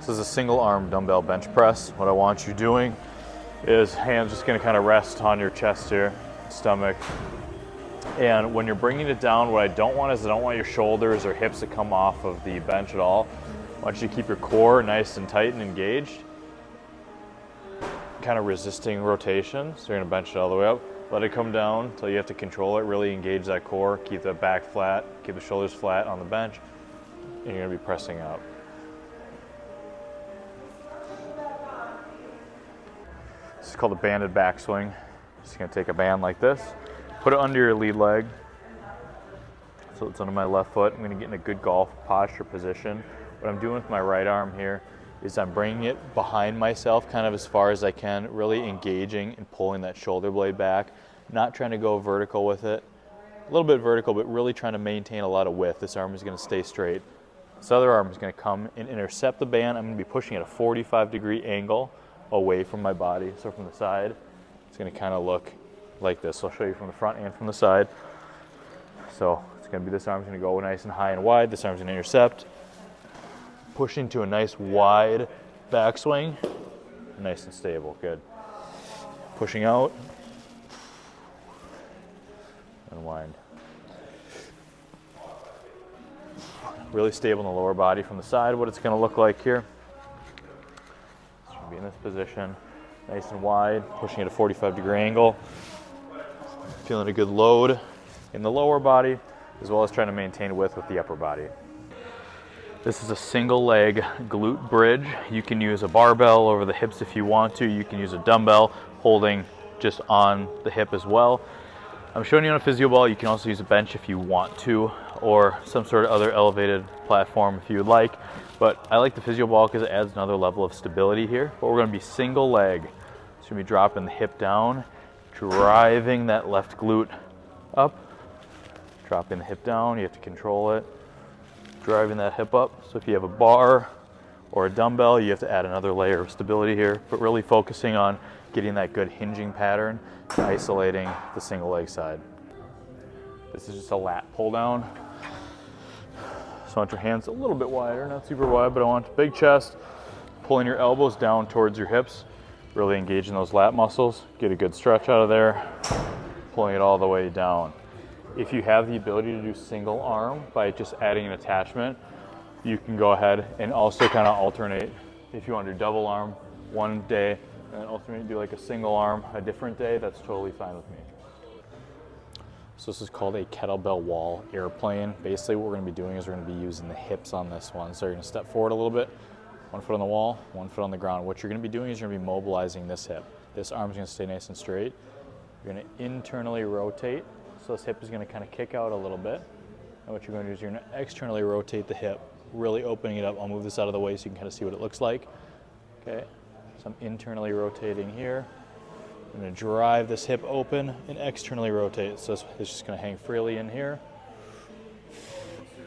This is a single arm dumbbell bench press. What I want you doing is hands just gonna kind of rest on your chest here, stomach. And when you're bringing it down, what I don't want is I don't want your shoulders or hips to come off of the bench at all. I want you to keep your core nice and tight and engaged, kind of resisting rotation. So you're gonna bench it all the way up. Let it come down until you have to control it. Really engage that core, keep that back flat, keep the shoulders flat on the bench, and you're gonna be pressing up. This is called a banded backswing. Just gonna take a band like this, put it under your lead leg, so it's under my left foot. I'm gonna get in a good golf posture position. What I'm doing with my right arm here is I'm bringing it behind myself kind of as far as I can, really engaging and pulling that shoulder blade back, not trying to go vertical with it. A little bit vertical, but really trying to maintain a lot of width. This arm is gonna stay straight. This other arm is gonna come and intercept the band. I'm gonna be pushing at a 45-degree angle away from my body. So from the side, it's gonna kind of look like this. So I'll show you from the front and from the side. So it's gonna be, this arm's gonna go nice and high and wide. This arm's gonna intercept. Pushing to a nice wide backswing. Nice and stable, good. Pushing out. Unwind. Really stable in the lower body from the side. What it's gonna look like here. Be in this position, nice and wide, pushing at a 45-degree angle. Feeling a good load in the lower body, as well as trying to maintain width with the upper body. This is a single leg glute bridge. You can use a barbell over the hips if you want to. You can use a dumbbell holding just on the hip as well. I'm showing you on a physio ball. You can also use a bench if you want to, or some sort of other elevated platform if you would like. But I like the physio ball because it adds another level of stability here. But we're gonna be single leg. So you're gonna be dropping the hip down, driving that left glute up, dropping the hip down, you have to control it, driving that hip up. So if you have a bar or a dumbbell, you have to add another layer of stability here, but really focusing on getting that good hinging pattern and isolating the single leg side. This is just a lat pull down. So I want your hands a little bit wider, not super wide, but I want big chest, pulling your elbows down towards your hips, really engaging those lat muscles, get a good stretch out of there, pulling it all the way down. If you have the ability to do single arm by just adding an attachment, you can go ahead and also kind of alternate. If you want to do double arm one day and alternate, do like a single arm a different day, that's totally fine with me. So this is called a kettlebell wall airplane. Basically what we're gonna be doing is we're gonna be using the hips on this one. So you're gonna step forward a little bit, 1 foot on the wall, 1 foot on the ground. What you're gonna be doing is you're gonna be mobilizing this hip. This arm's gonna stay nice and straight. You're gonna internally rotate. So this hip is gonna kind of kick out a little bit. And what you're gonna do is you're gonna externally rotate the hip, really opening it up. I'll move this out of the way so you can kind of see what it looks like. Okay, so I'm internally rotating here. I'm going to drive this hip open and externally rotate. So it's just going to hang freely in here.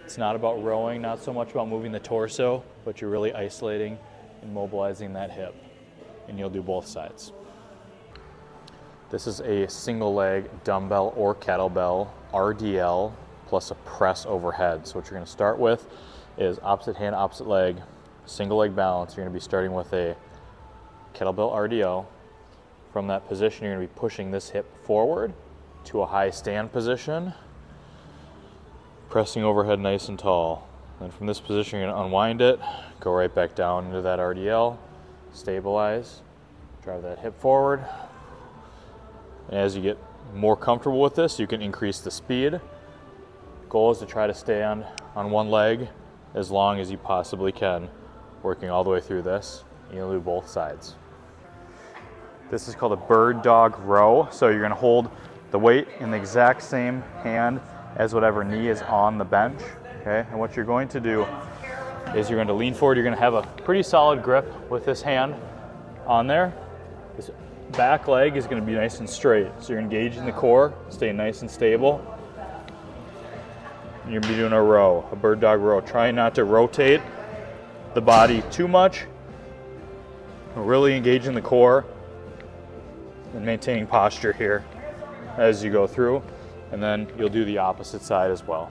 It's not about rowing, not so much about moving the torso, but you're really isolating and mobilizing that hip. And you'll do both sides. This is a single leg dumbbell or kettlebell RDL plus a press overhead. So what you're going to start with is opposite hand, opposite leg, single leg balance. You're going to be starting with a kettlebell RDL. From that position, you're going to be pushing this hip forward to a high stand position, pressing overhead nice and tall. Then from this position, you're going to unwind it, go right back down into that RDL, stabilize, drive that hip forward. And as you get more comfortable with this, you can increase the speed. Goal is to try to stay on one leg as long as you possibly can, working all the way through this. You'll do both sides. This is called a bird dog row. So you're gonna hold the weight in the exact same hand as whatever knee is on the bench, okay? And what you're going to do is you're going to lean forward. You're gonna have a pretty solid grip with this hand on there. This back leg is gonna be nice and straight. So you're engaging the core, stay nice and stable. You're gonna be doing a row, a bird dog row. Trying not to rotate the body too much. Really engaging the core and maintaining posture here as you go through, and then you'll do the opposite side as well.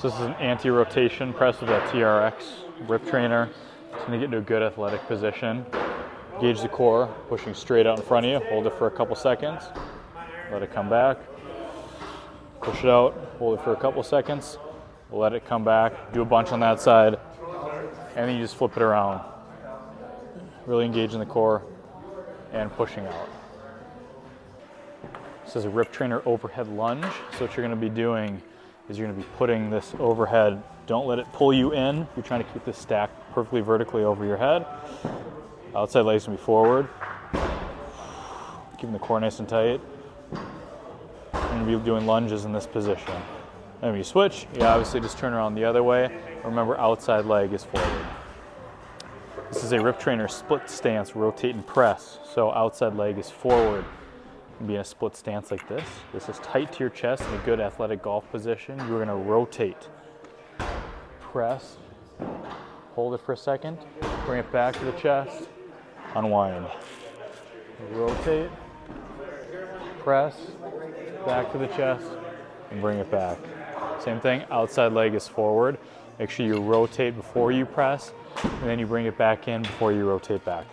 So this is an anti-rotation press with that TRX rip trainer. It's gonna get into a good athletic position. Engage the core, pushing straight out in front of you. Hold it for a couple seconds. Let it come back. Push it out, hold it for a couple seconds. Let it come back. Do a bunch on that side. And then you just flip it around. Really engaging the core and pushing out. This is a rip trainer overhead lunge. So what you're gonna be doing is you're gonna be putting this overhead. Don't let it pull you in. You're trying to keep this stacked perfectly vertically over your head. Outside leg's gonna be forward. Keeping the core nice and tight. You're gonna be doing lunges in this position. And when you switch, you obviously just turn around the other way. Remember, outside leg is forward. This is a rip trainer split stance, rotate and press. So outside leg is forward. Be in a split stance like this. This is tight to your chest in a good athletic golf position. You're gonna rotate, press, hold it for a second, bring it back to the chest, unwind. Rotate, press, back to the chest, and bring it back. Same thing, outside leg is forward. Make sure you rotate before you press, and then you bring it back in before you rotate back.